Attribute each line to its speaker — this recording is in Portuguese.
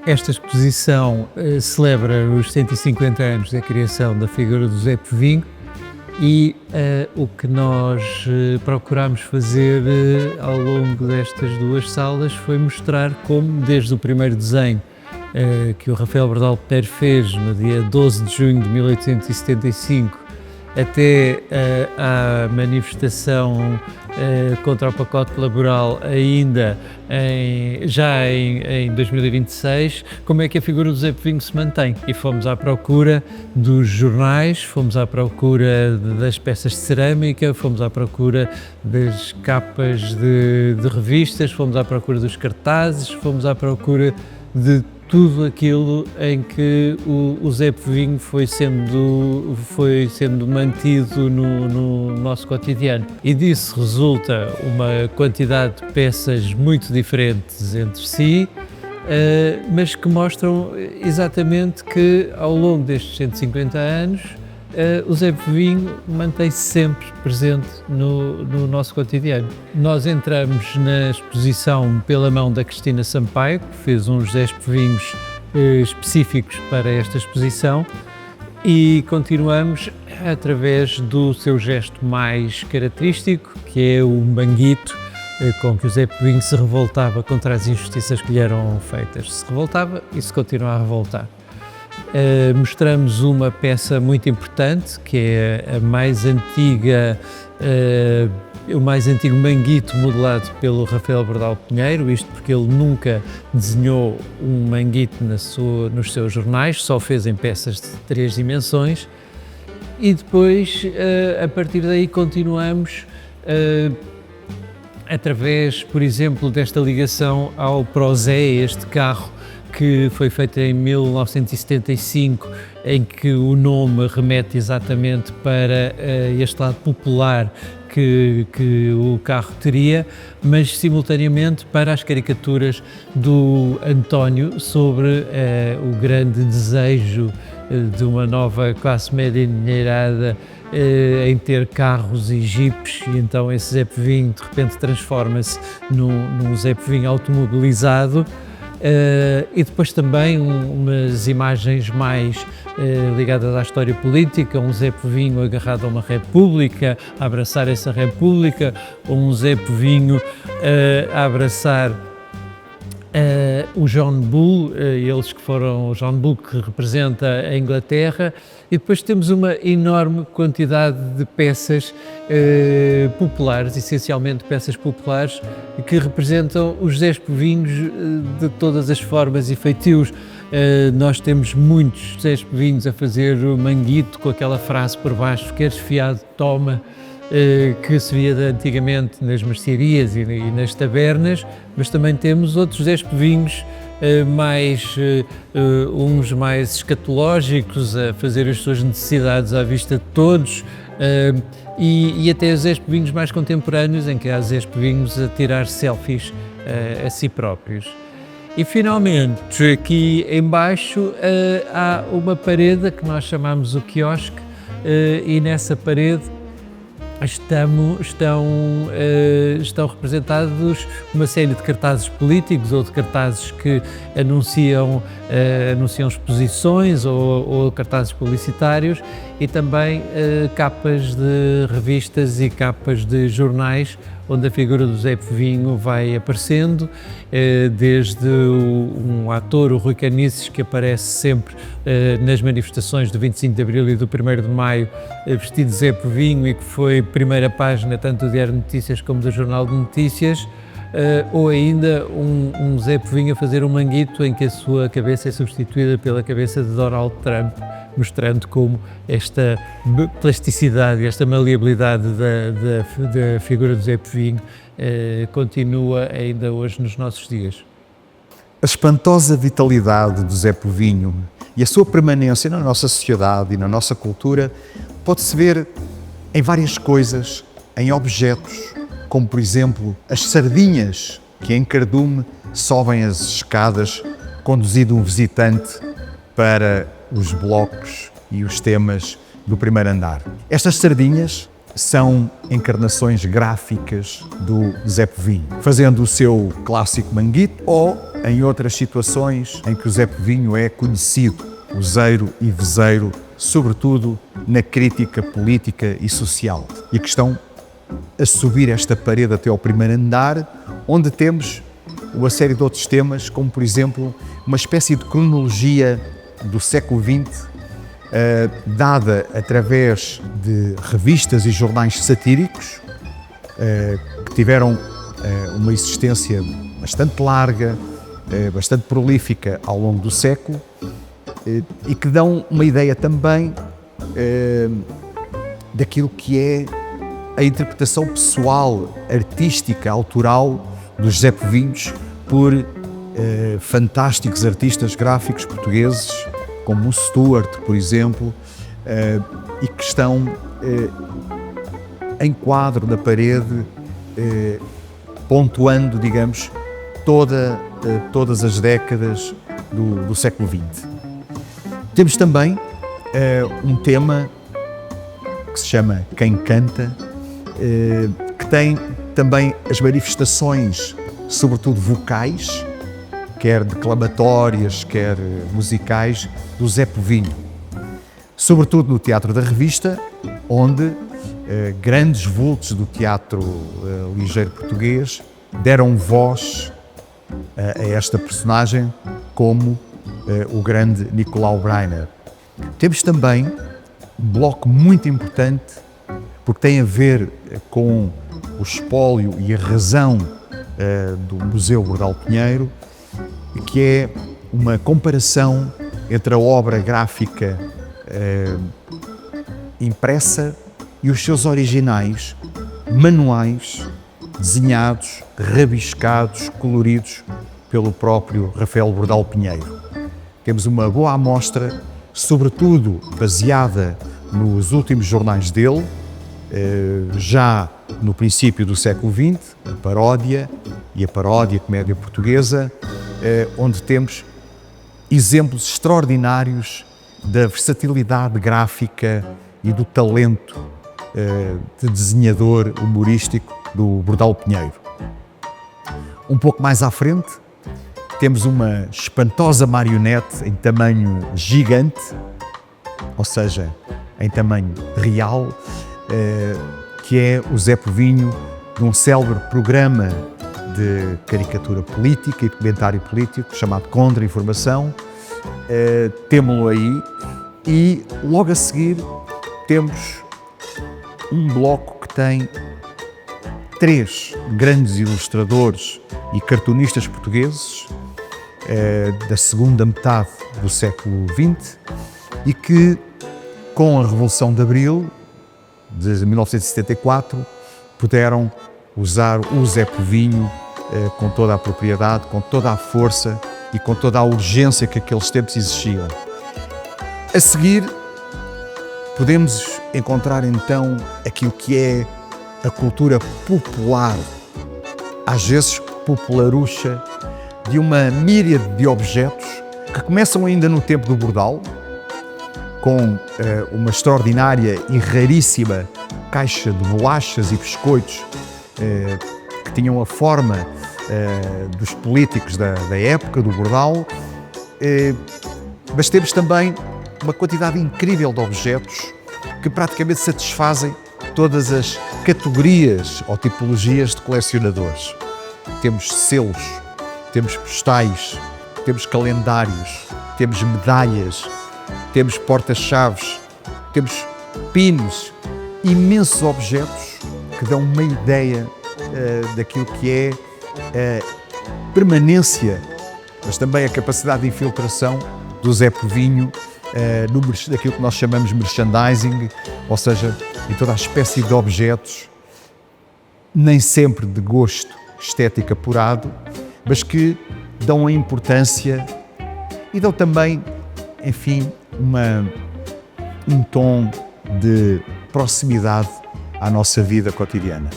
Speaker 1: Esta exposição celebra os 150 anos da criação da figura do Zé Povinho e o que nós procurámos fazer ao longo destas duas salas foi mostrar como, desde o primeiro desenho que o Rafael Bordal Pinheiro fez no dia 12 de junho de 1875, até à manifestação contra o pacote laboral ainda em 2026, como é que a figura do Zé Povinho se mantém. E fomos à procura dos jornais, fomos à procura das peças de cerâmica, fomos à procura das capas de revistas, fomos à procura dos cartazes, fomos à procura de tudo aquilo em que o Zé Povinho foi sendo mantido no nosso cotidiano. E disso resulta uma quantidade de peças muito diferentes entre si, mas que mostram exatamente que ao longo destes 150 anos o Zé Povinho mantém-se sempre presente no nosso cotidiano. Nós entramos na exposição pela mão da Cristina Sampaio, que fez uns Zé Povinhos específicos para esta exposição, e continuamos através do seu gesto mais característico, que é o manguito, com que o Zé Povinho se revoltava contra as injustiças que lhe eram feitas. Se revoltava e se continua a revoltar. Mostramos uma peça muito importante, que é a mais antiga, o mais antigo manguito modelado pelo Rafael Bordal Pinheiro, isto porque ele nunca desenhou um manguito nos seus jornais, só fez em peças de 3 dimensões, e depois, a partir daí, continuamos através, por exemplo, desta ligação ao Prozé, este carro que foi feita em 1975, em que o nome remete exatamente para este lado popular que o carro teria, mas simultaneamente para as caricaturas do António sobre o grande desejo de uma nova classe média endinheirada em ter carros e jipes, e então esse Zé Povinho de repente transforma-se num Zé Povinho automobilizado. E depois também umas imagens mais ligadas à história política, um Zé Povinho agarrado a uma república, a abraçar essa república, ou um Zé Povinho a abraçar o John Bull, eles que foram o John Bull, que representa a Inglaterra, e depois temos uma enorme quantidade de peças populares, essencialmente peças populares, que representam os Zé Povinhos de todas as formas e feitios. Nós temos muitos Zé Povinhos a fazer o manguito com aquela frase por baixo: "Queres fiado, toma", que se via antigamente nas mercearias e nas tabernas, mas também temos outros Zé Povinhos uns mais escatológicos, a fazer as suas necessidades à vista de todos, e até os Zé Povinhos mais contemporâneos, em que há Zé Povinhos a tirar selfies a si próprios. E finalmente, aqui em baixo, há uma parede que nós chamamos o quiosque, e nessa parede estão representados uma série de cartazes políticos ou de cartazes que anunciam exposições ou cartazes publicitários, e também capas de revistas e capas de jornais onde a figura do Zé Povinho vai aparecendo, desde um ator, o Rui Canices, que aparece sempre nas manifestações do 25 de Abril e do 1º de Maio, vestido de Zé Povinho, e que foi primeira página tanto do Diário de Notícias como do Jornal de Notícias, ou ainda um Zé Povinho a fazer um manguito em que a sua cabeça é substituída pela cabeça de Donald Trump, mostrando como esta plasticidade, esta maleabilidade da figura do Zé Povinho continua ainda hoje nos nossos dias.
Speaker 2: A espantosa vitalidade do Zé Povinho e a sua permanência na nossa sociedade e na nossa cultura pode-se ver em várias coisas, em objetos, como por exemplo as sardinhas que em Cardume sobem as escadas conduzindo um visitante para os blocos e os temas do primeiro andar. Estas sardinhas são encarnações gráficas do Zé Povinho, fazendo o seu clássico manguito ou em outras situações em que o Zé Povinho é conhecido, useiro e vezeiro, sobretudo na crítica política e social. E que estão a subir esta parede até ao primeiro andar, onde temos uma série de outros temas, como por exemplo uma espécie de cronologia do século XX, dada através de revistas e jornais satíricos, que tiveram uma existência bastante larga, bastante prolífica ao longo do século, e que dão uma ideia também daquilo que é a interpretação pessoal, artística, autoral dos Zé Povinhos por fantásticos artistas gráficos portugueses, como o Stuart, por exemplo, e que estão em quadro na parede, pontuando, digamos, todas as décadas do século XX. Temos também um tema que se chama Quem Canta, que tem também as manifestações, sobretudo vocais, quer declamatórias, quer musicais, do Zé Povinho. Sobretudo no Teatro da Revista, onde grandes vultos do teatro ligeiro português deram voz a esta personagem, como o grande Nicolau Breiner. Temos também um bloco muito importante, porque tem a ver com o espólio e a razão do Museu Bordal Pinheiro, que é uma comparação entre a obra gráfica impressa e os seus originais, manuais, desenhados, rabiscados, coloridos pelo próprio Rafael Bordal Pinheiro. Temos uma boa amostra, sobretudo baseada nos últimos jornais dele, já no princípio do século XX, a paródia e a paródia comédia portuguesa, onde temos exemplos extraordinários da versatilidade gráfica e do talento de desenhador humorístico do Bordal Pinheiro. Um pouco mais à frente, temos uma espantosa marionete em tamanho gigante, ou seja, em tamanho real, que é o Zé Povinho, de um célebre programa de caricatura política e documentário político chamado Contra-Informação. Temo-lo aí, e logo a seguir temos um bloco que tem 3 grandes ilustradores e cartunistas portugueses da segunda metade do século XX e que, com a Revolução de Abril de 1974, puderam usar o Zé Povinho com toda a propriedade, com toda a força e com toda a urgência que aqueles tempos existiam. A seguir, podemos encontrar então aquilo que é a cultura popular, às vezes popularucha, de uma míriade de objetos que começam ainda no tempo do Bordal, com uma extraordinária e raríssima caixa de bolachas e biscoitos que tinham a forma dos políticos da época do Bordal, mas temos também uma quantidade incrível de objetos que praticamente satisfazem todas as categorias ou tipologias de colecionadores. Temos selos, temos postais, temos calendários, temos medalhas, temos porta-chaves, temos pins, imensos objetos que dão uma ideia daquilo que é a permanência, mas também a capacidade de infiltração do Zé Povinho daquilo que nós chamamos merchandising, ou seja, em toda a espécie de objetos, nem sempre de gosto estético apurado, mas que dão a importância e dão também, enfim, um tom de proximidade à nossa vida cotidiana.